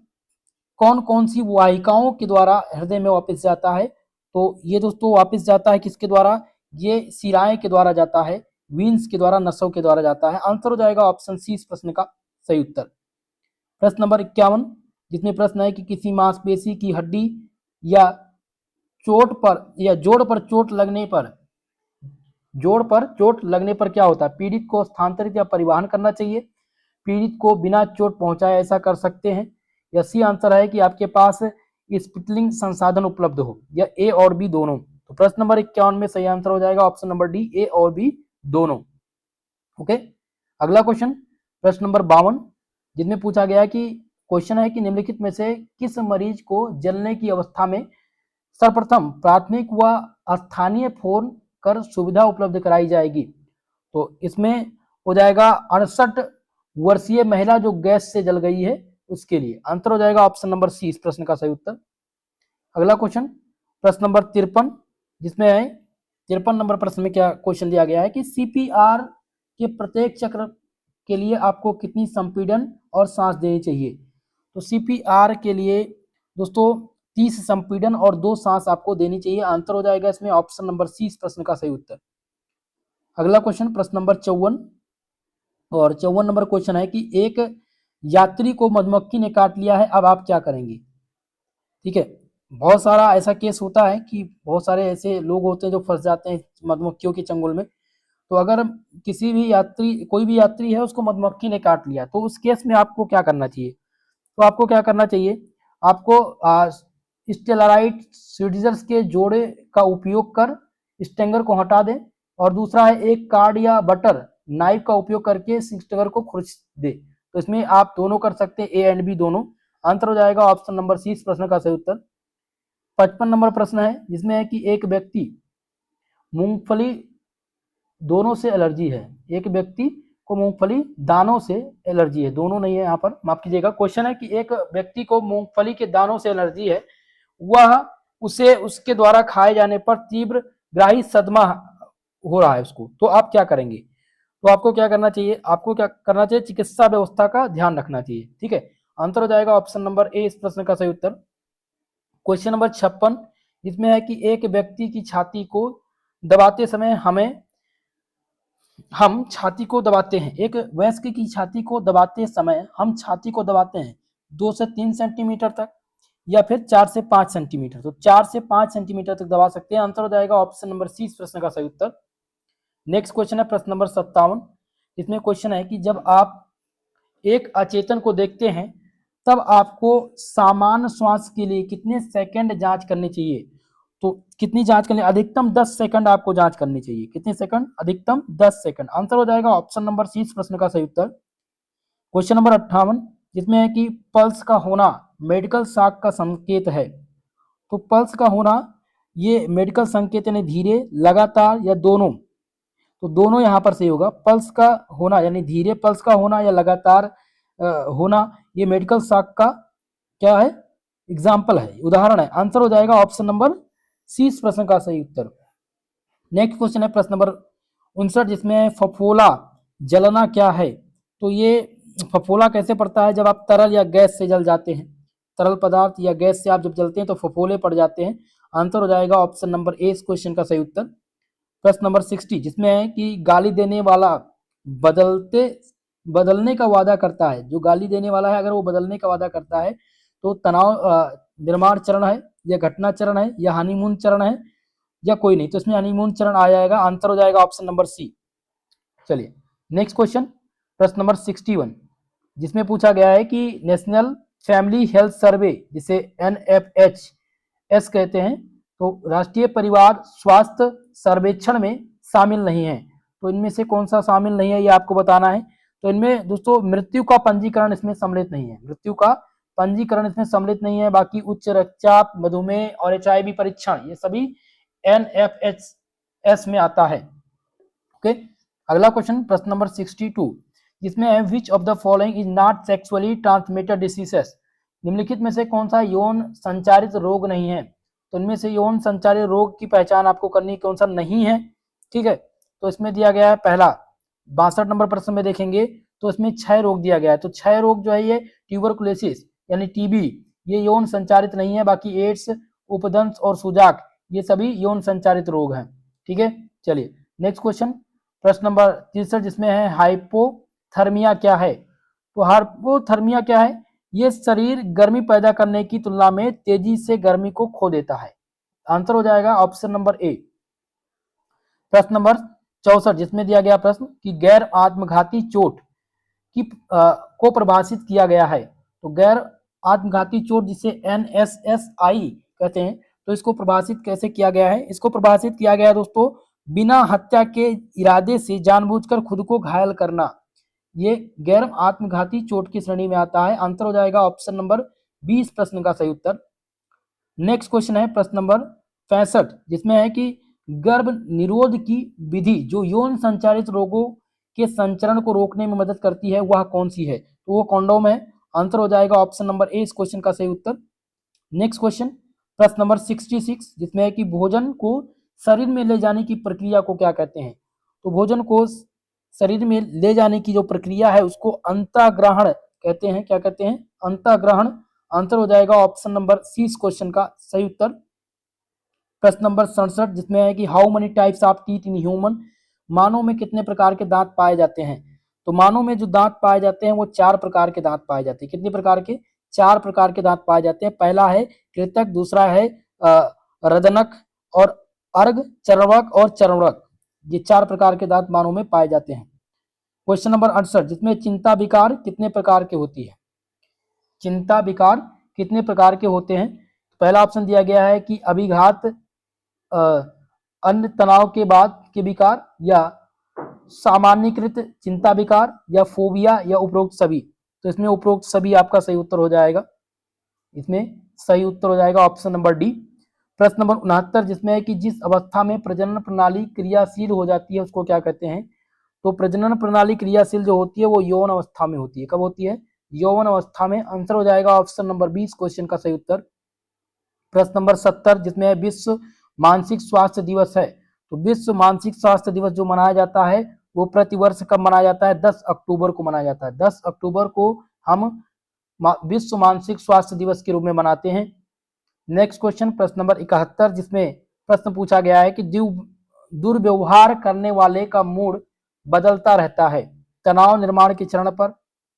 Speaker 1: कौन कौन सी वाहिकाओं के द्वारा हृदय में वापस जाता है। तो ये दोस्तों वापस जाता है किसके द्वारा, ये शिराएं के द्वारा जाता है, वीन्स के द्वारा, नसों के द्वारा जाता है। आंसर हो जाएगा ऑप्शन सी इस प्रश्न का सही उत्तर। प्रश्न नंबर 51 जिसमें प्रश्न है कि किसी मांसपेशी की हड्डी या चोट पर या जोड़ पर चोट लगने पर क्या होता है, पीड़ित को स्थानांतरित या परिवहन करना चाहिए, पीड़ित को बिना चोट पहुंचाए ऐसा कर सकते हैं, या सी आंसर है कि आपके पास स्पिटलिंग संसाधन उपलब्ध हो, या ए और बी दोनों। तो प्रश्न नंबर 51 में सही आंसर हो जाएगा ऑप्शन नंबर डी, ए और बी दोनों। ओके, अगला क्वेश्चन प्रश्न नंबर 52 जिसमें पूछा गया कि क्वेश्चन है कि निम्नलिखित में से किस मरीज को जलने की अवस्था में सर्वप्रथम प्राथमिक व स्थानीय फोन कर सुविधा उपलब्ध कराई जाएगी। तो इसमें हो जाएगा 68 वर्षीय महिला जो गैस से जल गई है उसके लिए। आंसर हो जाएगा ऑप्शन नंबर सी इस प्रश्न का सही उत्तर। अगला क्वेश्चन प्रश्न नंबर 53 जिसमें है 53 नंबर प्रश्न में क्या क्वेश्चन दिया गया है कि CPR के प्रत्येक चक्र के लिए आपको कितनी संपीड़न और सांस देनी चाहिए। तो CPR के लिए दोस्तों 30 संपीड़न और 2 सांस आपको देनी चाहिए। आंसर हो जाएगा इसमें ऑप्शन नंबर सी इस प्रश्न का सही उत्तर। अगला क्वेश्चन प्रश्न नंबर 54 और 54 नंबर क्वेश्चन है कि एक यात्री को मधुमक्खी ने काट लिया है, अब आप क्या करेंगे। ठीक है, बहुत सारा ऐसा केस होता है कि बहुत सारे ऐसे लोग होते हैं जो फंस जाते हैं मधुमक्खियों के चंगुल में। तो अगर किसी भी यात्री कोई भी यात्री है उसको मधुमक्खी ने काट लिया तो उस केस में आपको क्या करना चाहिए। तो आपको क्या करना चाहिए, आपको स्टेलाराइट सीजर्स के जोड़े का उपयोग कर स्टेंगर को हटा दें, और दूसरा है एक कार्ड या बटर नाइफ का उपयोग करके स्टेंगर को खुरच दे। तो इसमें आप दोनों कर सकते हैं, ए एंड बी दोनों। आंसर हो जाएगा ऑप्शन नंबर सी इस प्रश्न का सही उत्तर। 55 नंबर प्रश्न है जिसमें है कि एक व्यक्ति मूंगफली दोनों से एलर्जी है, एक व्यक्ति को मूंगफली दानों से एलर्जी है, दोनों नहीं है यहाँ पर, माफ कीजिएगा। क्वेश्चन है कि एक व्यक्ति को मूंगफली के दानों से एलर्जी है, वह उसे उसके द्वारा खाए जाने पर तीव्र ग्राही सदमा हो रहा है उसको, तो आप क्या करेंगे। तो आपको क्या करना चाहिए, आपको क्या करना चाहिए, चिकित्सा व्यवस्था का ध्यान रखना चाहिए। ठीक है, आंसर हो जाएगा ऑप्शन नंबर ए इस प्रश्न का सही उत्तर। क्वेश्चन नंबर 56 जिसमें है कि एक व्यक्ति की छाती को दबाते समय हम छाती को दबाते हैं, एक वयस्क की छाती को दबाते समय हम छाती को दबाते हैं 2 से 3 सेंटीमीटर तक या फिर 4 से 5 सेंटीमीटर। तो 4 से 5 सेंटीमीटर तक दबा सकते हैं। आंसर हो जाएगा ऑप्शन नंबर सी इस प्रश्न का सही उत्तर। नेक्स्ट क्वेश्चन है प्रश्न नंबर 57 इसमें क्वेश्चन है कि जब आप एक अचेतन को देखते हैं तब आपको सामान्य श्वास के लिए कितने सेकंड जांच करनी चाहिए। तो कितनी जांच करनी, अधिकतम 10 सेकंड आपको जांच करनी चाहिए। कितने सेकंड, अधिकतम 10 सेकंड। आंसर हो जाएगा ऑप्शन नंबर सी इस प्रश्न का सही उत्तर। क्वेश्चन नंबर 58 जिसमें है कि पल्स का होना मेडिकल शॉक का संकेत है। तो पल्स का होना ये मेडिकल संकेत यानी धीरे, लगातार या दोनों। तो दोनों यहाँ पर सही होगा। पल्स का होना यानी धीरे पल्स का होना या लगातार होना ये मेडिकल शॉक का क्या है, एग्जाम्पल है, उदाहरण है। आंसर हो जाएगा ऑप्शन नंबर सी इस प्रश्न का सही उत्तर। नेक्स्ट क्वेश्चन है प्रश्न नंबर 59 जिसमें फफोला जलना क्या है। तो ये फफोला कैसे पड़ता है, जब आप तरल या गैस से जल जाते हैं, तरल पदार्थ या गैस से आप जब जलते हैं तो फफोले पड़ जाते हैं। आंसर हो जाएगा ऑप्शन नंबर ए इस क्वेश्चन का सही उत्तर। प्रश्न नंबर 60 जिसमें है कि गाली देने वाला बदलने का वादा करता है, जो गाली देने वाला है अगर वो बदलने का वादा करता है तो तनाव निर्माण चरण है या घटना चरण है या हनीमून चरण है या कोई नहीं। तो इसमें हनीमून चरण आ जाएगा। आंसर हो जाएगा ऑप्शन नंबर सी। चलिए नेक्स्ट क्वेश्चन प्रश्न नंबर 61 जिसमें पूछा गया है कि नेशनल फैमिली हेल्थ सर्वे जिसे NFHS कहते हैं, तो राष्ट्रीय परिवार स्वास्थ्य सर्वेक्षण में शामिल नहीं है। तो इनमें से कौन सा शामिल नहीं है ये आपको बताना है। तो इनमें दोस्तों मृत्यु का पंजीकरण इसमें सम्मिलित नहीं है, मृत्यु का पंजीकरण इसमें सम्मिलित नहीं है। बाकी उच्च रक्तचाप, मधुमेह और HIV परीक्षण ये सभी NFHS में आता है। ओके, अगला क्वेश्चन प्रश्न नंबर 62 जिसमें है which of the following is not sexually transmitted diseases, निम्नलिखित में से कौन सा यौन संचारित रोग नहीं है। तो इनमें से यौन संचारित रोग की पहचान आपको करनी, कौन सा नहीं है, ठीक है। तो इसमें दिया गया है पहला 62 नंबर प्रश्न में देखेंगे तो इसमें क्षय रोग दिया गया है। तो क्षय रोग जो है ये ट्यूबरकुलोसिस यानी टीबी, ये यौन संचारित नहीं है। बाकी एड्स, उपदंश और सुजाक ये सभी यौन संचारित रोग हैं, ठीक है। चलिए नेक्स्ट क्वेश्चन, प्रश्न नंबर 63 जिसमें है हाइपोथर्मिया क्या है। तो हाइपोथर्मिया क्या है, ये शरीर गर्मी पैदा करने की तुलना में तेजी से गर्मी को खो देता है। आंसर हो जाएगा ऑप्शन नंबर ए। प्रश्न नंबर 64 जिसमें दिया गया प्रश्न कि गैर आत्मघाती चोट की को परिभाषित किया गया है। तो गैर आत्मघाती चोट जिसे NSSI कहते हैं, तो इसको परिभाषित कैसे किया गया है। इसको परिभाषित किया गया है दोस्तों, बिना हत्या के इरादे से जानबूझकर खुद को घायल करना, ये गैर आत्मघाती चोट की श्रेणी में आता है। आंसर हो जाएगा ऑप्शन नंबर 20 प्रश्न का सही उत्तर। नेक्स्ट क्वेश्चन है प्रश्न नंबर 65 जिसमें है कि गर्भ निरोध की विधि जो यौन संचारित रोगों के संचरण को रोकने में मदद करती है वह कौन सी है। तो वो कॉन्डोम है। आंसर हो जाएगा ऑप्शन नंबर ए इस क्वेश्चन का सही उत्तर। नेक्स्ट क्वेश्चन प्रश्न नंबर 66 जिसमें है कि भोजन को शरीर में ले जाने की प्रक्रिया को क्या कहते हैं। तो भोजन को शरीर में ले जाने की जो प्रक्रिया है उसको अंतःग्रहण कहते हैं। क्या कहते हैं, अंतःग्रहण। आंसर हो जाएगा ऑप्शन नंबर सी इस क्वेश्चन का सही उत्तर। प्रश्न नंबर 67 जिसमें है कि how many types of teeth in human, मानव में कितने प्रकार के दांत पाए जाते हैं। तो मानव में जो दांत पाए जाते हैं वो 4 प्रकार के दांत पाए जाते हैं। कितने प्रकार के, 4 प्रकार के दांत पाए जाते हैं। पहला है कृतक, दूसरा है रदनक और अर्घ, चर्वक और चर्वक, ये 4 प्रकार के दांत मानव में पाए जाते हैं। क्वेश्चन नंबर 68 जिसमें चिंता विकार कितने प्रकार के होती है। चिंता विकार कितने प्रकार के होते हैं। पहला ऑप्शन दिया गया है कि अभिघात, अन्य तनाव के बाद के विकार, या सामान्यकृत चिंता विकार, या फोबिया, या उपरोक्त सभी। तो इसमें उपरोक्त सभी आपका सही उत्तर हो जाएगा। इसमें सही उत्तर हो जाएगा ऑप्शन नंबर डी। प्रश्न नंबर 69 जिसमें है कि जिस अवस्था में प्रजनन प्रणाली क्रियाशील हो जाती है उसको क्या कहते हैं। तो प्रजनन प्रणाली क्रियाशील जो होती है वो यौन अवस्था में होती है। कब होती है, यौवन अवस्था में। आंसर हो जाएगा ऑप्शन नंबर 20 क्वेश्चन का सही उत्तर। प्रश्न नंबर 70 जिसमें विश्व मानसिक स्वास्थ्य दिवस है। तो विश्व मानसिक स्वास्थ्य दिवस जो मनाया जाता है वो प्रतिवर्ष कब मनाया जाता है, 10 अक्टूबर को मनाया जाता है। 10 अक्टूबर को हम विश्व मानसिक स्वास्थ्य दिवस के रूप में मनाते हैं। नेक्स्ट क्वेश्चन प्रश्न नंबर 71 जिसमें प्रश्न पूछा गया है कि दुर्व्यवहार करने वाले का मूड बदलता रहता है तनाव निर्माण के चरण पर,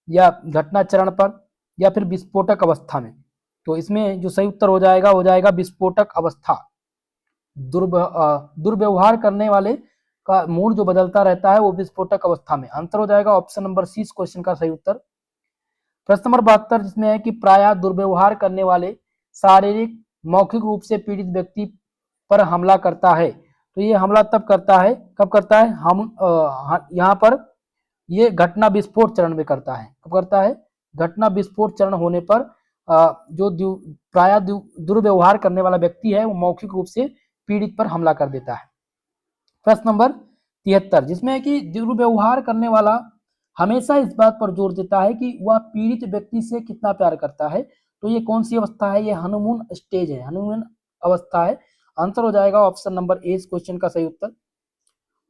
Speaker 1: या घटना चरण पर, या फिर विस्फोटक अवस्था में। तो इसमें जो सही उत्तर हो जाएगा विस्फोटक अवस्था। दुर्व्यवहार करने वाले का मूड जो बदलता रहता है वो विस्फोटक अवस्था में। आंसर हो जाएगा ऑप्शन नंबर सी इस क्वेश्चन का सही उत्तर। प्रश्न नंबर 72 जिसमें है कि प्रायः दुर्व्यवहार करने वाले शारीरिक मौखिक रूप से पीड़ित व्यक्ति पर हमला करता है। तो ये हमला तब करता है, कब करता है, हम यहाँ पर ये घटना विस्फोट चरण में करता है। कब करता है, घटना विस्फोट चरण होने पर जो प्रायः दुर्व्यवहार करने वाला व्यक्ति है वो मौखिक रूप से पीड़ित पर हमला कर देता है। प्रश्न नंबर 73 जिसमें है कि दुर्व्यवहार करने वाला हमेशा इस बात पर जोर देता है कि वह पीड़ित व्यक्ति से कितना प्यार करता है। तो ये कौन सी अवस्था है, ये हनीमून स्टेज है, हनीमून अवस्था है। आंसर हो जाएगा ऑप्शन नंबर ए इस क्वेश्चन का सही उत्तर।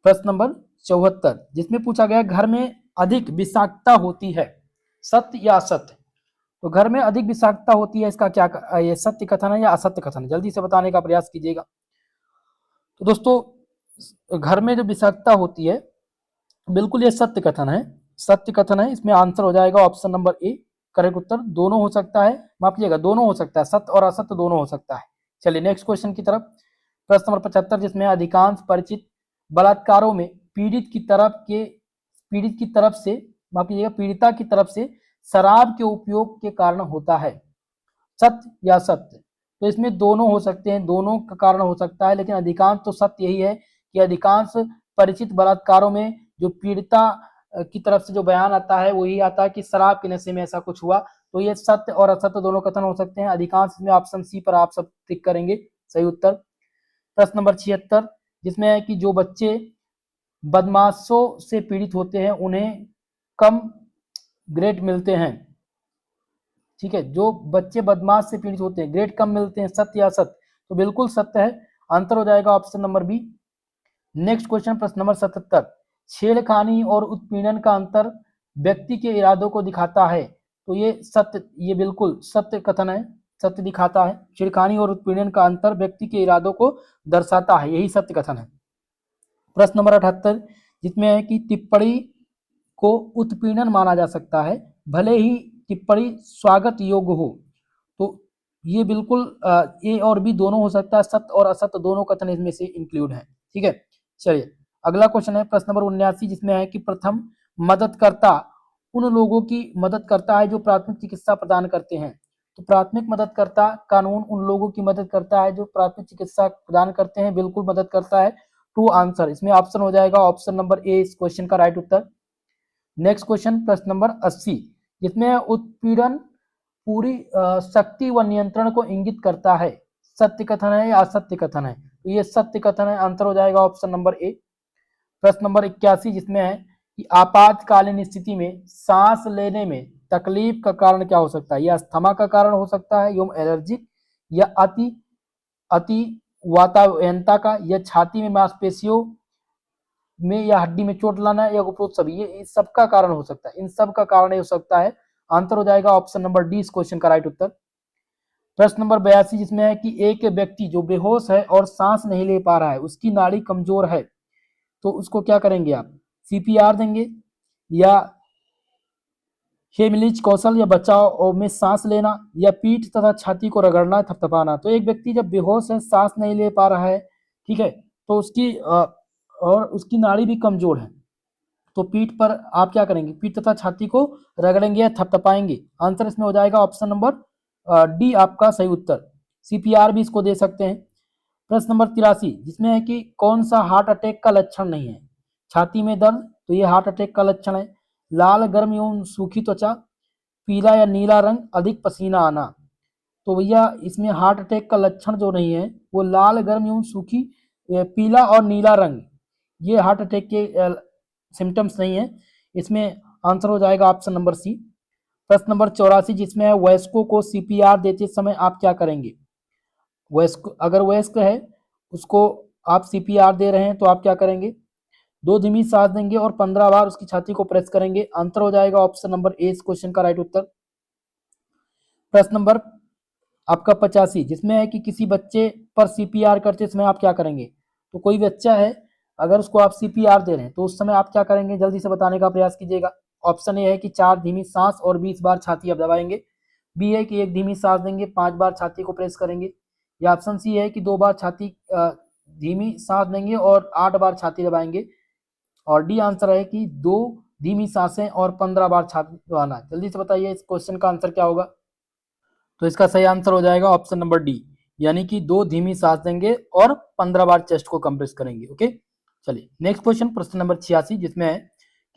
Speaker 1: प्रश्न नंबर 74 जिसमें पूछा गया घर में अधिक विषाक्तता होती है, सत्य या असत्य। तो घर में अधिक विषाक्तता होती है, इसका क्या ये सत्य कथन है या असत्य कथन है, जल्दी से बताने का प्रयास कीजिएगा। तो दोस्तों घर में जो विषाक्तता होती है बिल्कुल ये सत्य कथन है, सत्य कथन है। इसमें आंसर हो जाएगा ऑप्शन नंबर ए करेक्ट उत्तर। दोनों हो सकता है, माफ कीजिएगा, दोनों हो सकता है, सत्य और असत्य दोनों हो सकता है। चलिए नेक्स्ट क्वेश्चन की तरफ। प्रश्न नंबर 75 जिसमें अधिकांश परिचित बलात्कारों में पीड़ित की तरफ से माफ कीजिएगा पीड़िता की तरफ से शराब के उपयोग के कारण होता है, सत्य या सत्य। तो इसमें दोनों हो सकते हैं, दोनों का कारण हो सकता है, लेकिन अधिकांश तो सत्य यही है कि अधिकांश परिचित बलात्कारों में जो पीड़िता की तरफ से जो बयान आता है वही आता है कि शराब के नशे में ऐसा कुछ हुआ। तो ये सत्य और असत्य दोनों कथन हो सकते हैं। अधिकांश में ऑप्शन सी पर आप सब टिक करेंगे, सही उत्तर। प्रश्न नंबर 76 जिसमें है कि जो बच्चे बदमाशों से पीड़ित होते हैं उन्हें कम ग्रेड मिलते हैं। ठीक है, जो बच्चे बदमाश से पीड़ित होते हैं ग्रेड कम मिलते हैं, सत्य या असत्य? तो बिल्कुल सत्य है, आंसर हो जाएगा option number B. Next question प्रश्न नंबर 77, छेड़खानी और उत्पीड़न का अंतर व्यक्ति के इरादों को दिखाता है। तो ये सत्य, ये बिल्कुल सत्य कथन है, सत्य दिखाता है। छेड़खानी और उत्पीड़न का अंतर व्यक्ति के इरादों को दर्शाता है, यही सत्य कथन है। प्रश्न नंबर 78, जिसमें है कि टिप्पणी को उत्पीड़न माना जा सकता है भले ही टिप्पणी स्वागत योग्य हो। तो ये बिल्कुल ए और बी दोनों हो सकता है, सत्य और असत्य दोनों कथन इसमें से इंक्लूड है। ठीक है, चलिए अगला क्वेश्चन है प्रश्न नंबर 79, जिसमें है कि प्रथम मददकर्ता उन लोगों की मदद करता है जो प्राथमिक चिकित्सा प्रदान करते हैं। तो प्राथमिक मददकर्ता कानून उन लोगों की मदद करता है जो प्राथमिक चिकित्सा प्रदान करते हैं, बिल्कुल मदद करता है। टू आंसर, इसमें ऑप्शन हो जाएगा ऑप्शन नंबर ए इस क्वेश्चन का राइट उत्तर। नेक्स्ट क्वेश्चन प्रश्न नंबर 80, जिसमें उत्पीड़न पूरी शक्ति व नियंत्रण को इंगित करता है। सत्य कथन है या असत्य कथन है? तो ये सत्य कथन है, आंसर हो जाएगा ऑप्शन नंबर ए। प्रश्न नंबर 81, जिसमें है कि आपातकालीन स्थिति में सांस लेने में तकलीफ का कारण क्या हो सकता है? या अस्थमा का कारण हो सकता है, एवं एलर्जिक, या अति वातावरणता का, या छाती में मांसपेशियों में या हड्डी में चोट लाना, या उपरोक्त सभी, ये सबका कारण हो सकता है, इन सब का कारण हो सकता है। आंसर हो जाएगा ऑप्शन नंबर डी इस क्वेश्चन का राइट उत्तर। प्रश्न नंबर 82, जिसमें है कि एक व्यक्ति जो बेहोश है और सांस नहीं ले पा रहा है, उसकी नाड़ी कमजोर है, तो उसको क्या करेंगे आप? सीपीआर देंगे, या हेमलिंच कौशल या बचाव में सांस लेना, या पीठ तथा छाती को रगड़ना थपथपाना? तो एक व्यक्ति जब बेहोश है, सांस नहीं ले पा रहा है, ठीक है, तो उसकी और उसकी नाड़ी भी कमजोर है, तो पीठ पर आप क्या करेंगे? पीठ तथा छाती को रगड़ेंगे या थपथपाएंगे। आंसर इसमें हो जाएगा ऑप्शन नंबर डी आपका सही उत्तर। सीपीआर भी इसको दे सकते हैं। प्रश्न नंबर 83, जिसमें है कि कौन सा हार्ट अटैक का लक्षण नहीं है? छाती में दर्द, तो ये हार्ट अटैक का लक्षण है। लाल, गर्म एवं सूखी त्वचा, पीला या नीला रंग, अधिक पसीना आना। तो भैया इसमें हार्ट अटैक का लक्षण जो नहीं है वो लाल, गर्म एवं सूखी, पीला और नीला रंग, ये हार्ट अटैक के सिम्टम्स नहीं है। इसमें आंसर हो जाएगा ऑप्शन नंबर सी। प्रश्न नंबर 84, जिसमें है वयस्कों को सीपीआर देते समय आप क्या करेंगे? वयस्क, अगर वयस्क है उसको आप सीपीआर दे रहे हैं तो आप क्या करेंगे? 2 धीमी सांस देंगे और 15 बार उसकी छाती को प्रेस करेंगे। आंसर हो जाएगा ऑप्शन नंबर ए इस क्वेश्चन का राइट उत्तर। प्रश्न नंबर आपका 85, जिसमें है कि किसी बच्चे पर सीपीआर करते समय आप क्या करेंगे? तो कोई बच्चा है, अगर उसको आप सीपीआर दे रहे हैं तो उस समय आप क्या करेंगे? जल्दी से बताने का प्रयास कीजिएगा। ऑप्शन ए है कि 4 धीमी सांस और 20 बार छाती आप दबाएंगे, बी है कि 1 धीमी सांस देंगे, 5 बार छाती को प्रेस करेंगे, या ऑप्शन सी है कि 2 बार छाती धीमी सांस देंगे और 8 बार छाती दबाएंगे, और डी आंसर है कि 2 धीमी सांसें और 15 बार छाती दबाना। जल्दी से बताइए इस क्वेश्चन का आंसर क्या होगा? तो इसका सही आंसर हो जाएगा ऑप्शन नंबर डी, यानी कि 2 धीमी सांस देंगे और 15 बार चेस्ट को कंप्रेस करेंगे। ओके, चलिए नेक्स्ट क्वेश्चन प्रश्न नंबर 86, जिसमें है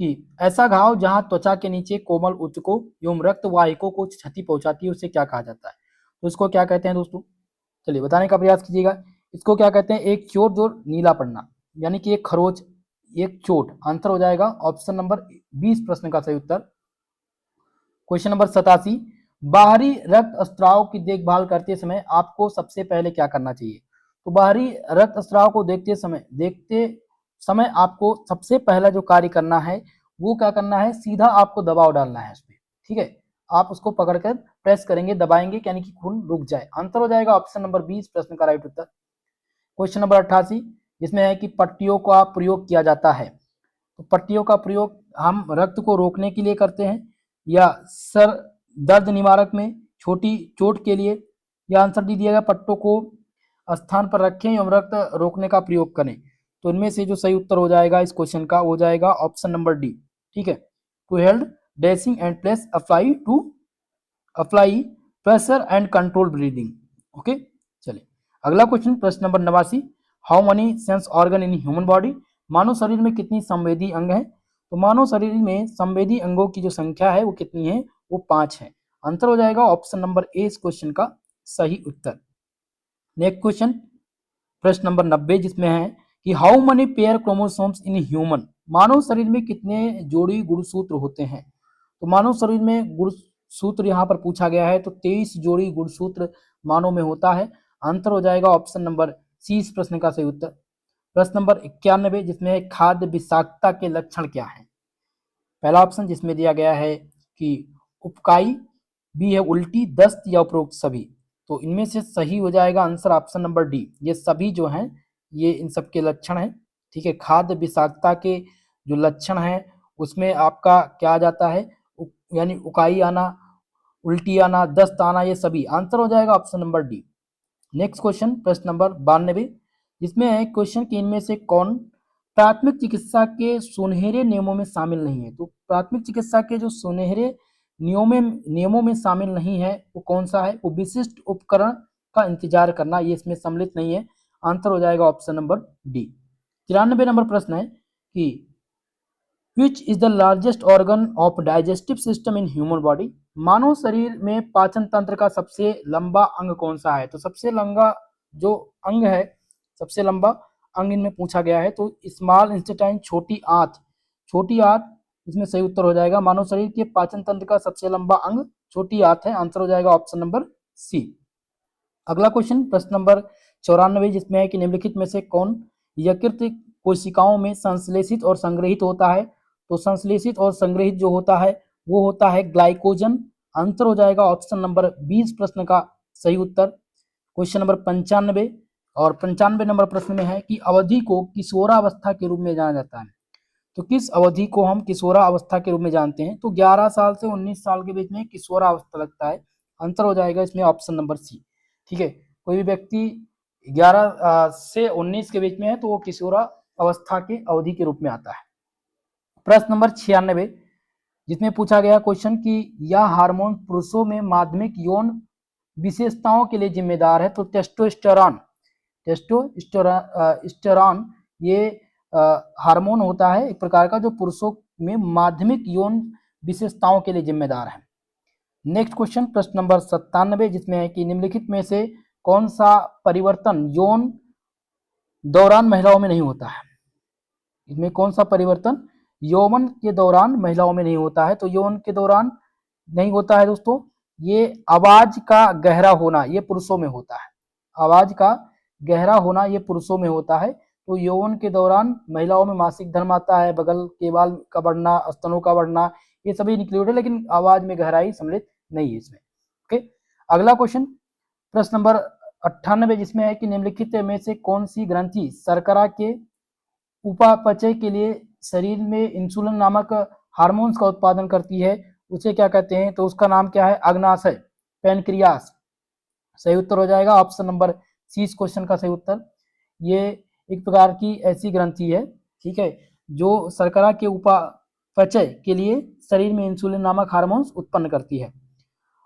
Speaker 1: कि ऐसा घाव जहां त्वचा के नीचे कोमल ऊतकों एवं रक्त वाहिकों को क्षति पहुंचाती है उसे क्या कहा जाता है? तो इसको क्या कहते हैं दोस्तों? चलिए बताने का प्रयास कीजिएगा। इसको क्या कहते हैं? एक चोट जो नीला पड़ना, यानी कि एक खरोच, एक चोट। आंसर हो जाएगा ऑप्शन नंबर 20 प्रश्न का सही उत्तर। क्वेश्चन नंबर 87, बाहरी रक्त स्त्राव की देखभाल करते समय आपको सबसे पहले क्या करना चाहिए? तो बाहरी रक्त स्त्राव को देखते समय आपको सबसे पहला जो कार्य करना है वो क्या करना है? सीधा आपको दबाव डालना है उसमें, ठीक है, आप उसको पकड़कर प्रेस करेंगे, दबाएंगे, यानी कि खून रुक जाए। आंसर हो जाएगा ऑप्शन नंबर 20 प्रश्न का राइट उत्तर। क्वेश्चन नंबर 88, जिसमें है कि पट्टियों का प्रयोग किया जाता है, तो पट्टियों का प्रयोग हम रक्त को रोकने के लिए करते हैं, या सर दर्द निवारक में, छोटी चोट के लिए, या आंसर डी दिया गया पट्टों को स्थान पर रखें एवं रक्त रोकने का प्रयोग करें। तो इनमें से जो सही उत्तर हो जाएगा इस क्वेश्चन का हो जाएगा ऑप्शन नंबर डी, ठीक है, to held dressing and place apply pressure and control breathing. Okay, चलिए अगला क्वेश्चन प्रश्न number 89, how many sense organ in human body? मानव शरीर में कितनी संवेदी अंग है? तो मानव शरीर में संवेदी अंगों की जो संख्या है वो कितनी है? वो 5 है। आंसर हो जाएगा ऑप्शन नंबर ए इस क्वेश्चन का सही उत्तर। नेक्स्ट क्वेश्चन प्रश्न नंबर 90, जिसमें है कि how many pair chromosomes in human मानव शरीर में कितने जोड़ी गुणसूत्र होते हैं? तो मानव शरीर में गुणसूत्र यहाँ पर पूछा गया है, तो 23 जोड़ी गुणसूत्र मानव में होता है। आंसर हो जाएगा ऑप्शन नंबर सी इस प्रश्न का सही उत्तर। प्रश्न नंबर 91 जिसमें है खाद्य विषाक्तता के लक्षण क्या है? पहला ऑप्शन जिसमें दिया गया है कि उपकाई, बी है उल्टी, दस्त या उपरोक्त सभी। तो इनमें से सही हो जाएगा आंसर ऑप्शन नंबर डी, ये सभी जो हैं ये इन सब के लक्षण हैं। ठीक है, खाद्य विषाक्तता के जो लक्षण हैं उसमें आपका क्या आ जाता है, यानी उकाई आना, उल्टी आना, दस्त आना, ये सभी। आंसर हो जाएगा option number D. Next question प्रश्न नंबर 92 जिसमें है क्वेश्चन कि इनमें से कौन प्राथमिक चिकित्सा के सुनहरे नियमों में शामिल नहीं है? तो प्राथमिक चिकित्सा के जो सुनहरे नियमों में शामिल नहीं है वो कौन सा है? वो विशिष्ट उपकरण का इंतजार करना, ये इसमें सम्मिलित नहीं है। आंसर हो जाएगा ऑप्शन नंबर डी। 93 नंबर प्रश्न है कि which is the largest organ of digestive system in human body? मानव शरीर में पाचन तंत्र का सबसे लंबा अंग कौन सा है? तो सबसे लंबा जो अंग है, सबसे लंबा अंग इनमें पूछा गया है, तो स्मॉल इंटेस्टाइन, छोटी आंत इसमें सही उत्तर हो जाएगा। मानव शरीर के पाचन तंत्र का सबसे लंबा अंग छोटी आंत है। आंसर हो जाएगा ऑप्शन नंबर सी। अगला क्वेश्चन प्रश्न नंबर 94 जिसमें है कि निम्नलिखित में से कौन यकृत कोशिकाओं में संश्लेषित और संग्रहित होता है? तो संश्लेषित और संग्रहित जो होता है वो होता है ग्लाइकोजन। आंसर हो जाएगा ऑप्शन नंबर 20 प्रश्न का सही उत्तर। क्वेश्चन नंबर 95 और 95 नंबर प्रश्न में है कि अवधि को किशोरावस्था के रूप में जाना जाता है। तो किस अवधि को हम किशोरावस्था के रूप में जानते हैं? तो 11 साल से 19 साल के बीच में किशोरावस्था लगता है। आंसर हो जाएगा इसमें ऑप्शन नंबर सी। ठीक है, कोई भी व्यक्ति 11 से 19 के बीच में है तो वो किशोरावस्था के अवधि के रूप में आता है। प्रश्न नंबर 96 जिसमें पूछा गया क्वेश्चन कि यह हार्मोन पुरुषों में माध्यमिक यौन विशेषताओं के लिए जिम्मेदार है। तो टेस्टोस्टेरोन ये हार्मोन होता है एक प्रकार का जो पुरुषों में माध्यमिक यौन विशेषताओं के लिए जिम्मेदार है। नेक्स्ट क्वेश्चन प्रश्न नंबर 97 जिसमें है कि निम्नलिखित में से कौन सा परिवर्तन यौन दौरान महिलाओं में नहीं होता है? इसमें कौन सा परिवर्तन यौवन के दौरान महिलाओं में नहीं होता है? तो यौवन के दौरान नहीं होता है दोस्तों, ये आवाज का गहरा होना ये पुरुषों में होता है। आवाज का गहरा होना ये पुरुषों में होता है। तो यौवन के दौरान महिलाओं में मासिक धर्म आता है, बगल के बाल का बढ़ना, स्तनों का बढ़ना, ये सभी इंक्लूड है, लेकिन आवाज में गहराई सम्मिलित नहीं है इसमें। ओके, अगला क्वेश्चन प्रश्न नंबर 98 जिसमें है कि निम्नलिखित में से कौन सी ग्रंथि शर्करा के उपापचय के लिए शरीर में इंसुलिन नामक हार्मोन्स का उत्पादन करती है, उसे क्या कहते हैं? तो उसका नाम क्या है? अग्नाशय, पैनक्रियास। सही उत्तर हो जाएगा ऑप्शन नंबर सी इस क्वेश्चन का सही उत्तर। ये एक प्रकार की ऐसी ग्रंथि है, ठीक है, जो शर्करा के उपापचय के लिए शरीर में इंसुलिन नामक हार्मोन्स उत्पन्न करती है।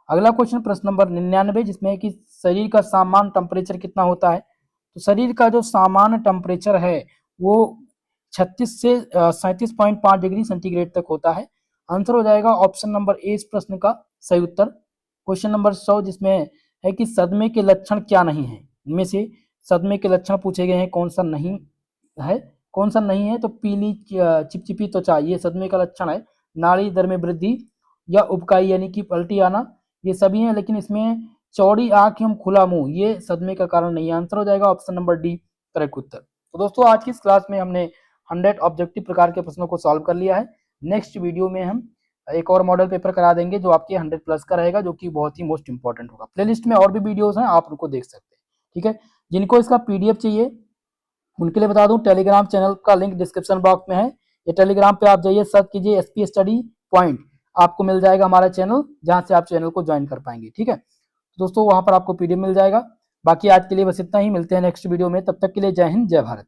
Speaker 1: अगला क्वेश्चन प्रश्न नंबर 99 जिसमें है कि शरीर का सामान्य टेम्परेचर कितना होता है? तो शरीर का जो सामान्य टेम्परेचर है वो 36 से 37.5 डिग्री सेंटीग्रेड तक होता है। आंसर हो जाएगा ऑप्शन नंबर ए इस प्रश्न का सही उत्तर। क्वेश्चन नंबर 100 जिसमें है कि सदमे के लक्षण क्या नहीं है? इनमें से सदमे के लक्षण पूछे गए हैं, कौन सा नहीं है? कौन सा नहीं है? तो पीली चिपचिपी त्वचा ये सदमे का लक्षण है। नाड़ी दर में वृद्धि या उबकाई यानी कि पलटी आना ये सभी हैं, लेकिन इसमें चौड़ी आंख एवं खुला मुंह ये सदमे का कारण नहीं है। आंसर हो जाएगा ऑप्शन नंबर डी करेक्ट उत्तर। तो दोस्तों आज की इस क्लास में हमने 100 ऑब्जेक्टिव प्रकार के प्रश्नों को सॉल्व कर लिया है। नेक्स्ट वीडियो में हम एक और मॉडल पेपर करा देंगे जो आपके 100 प्लस का रहेगा, जो कि बहुत ही मोस्ट इंपॉर्टेंट होगा। प्लेलिस्ट में और भी वीडियोस हैं, आप उनको देख सकते हैं। ठीक है, जिनको इसका पीडीएफ चाहिए उनके लिए बता दूं टेलीग्राम चैनल का लिंक डिस्क्रिप्शन बॉक्स में है। ये टेलीग्राम पे आप जाइए, सर्च कीजिए एसपी स्टडी पॉइंट, आपको मिल जाएगा हमारा चैनल, जहां से आप चैनल को ज्वाइन कर पाएंगे। ठीक है दोस्तों, वहां पर आपको पीडीएफ मिल जाएगा। बाकी आज के लिए बस इतना ही, मिलते हैं नेक्स्ट वीडियो में, तब तक के लिए जय हिंद जय भारत।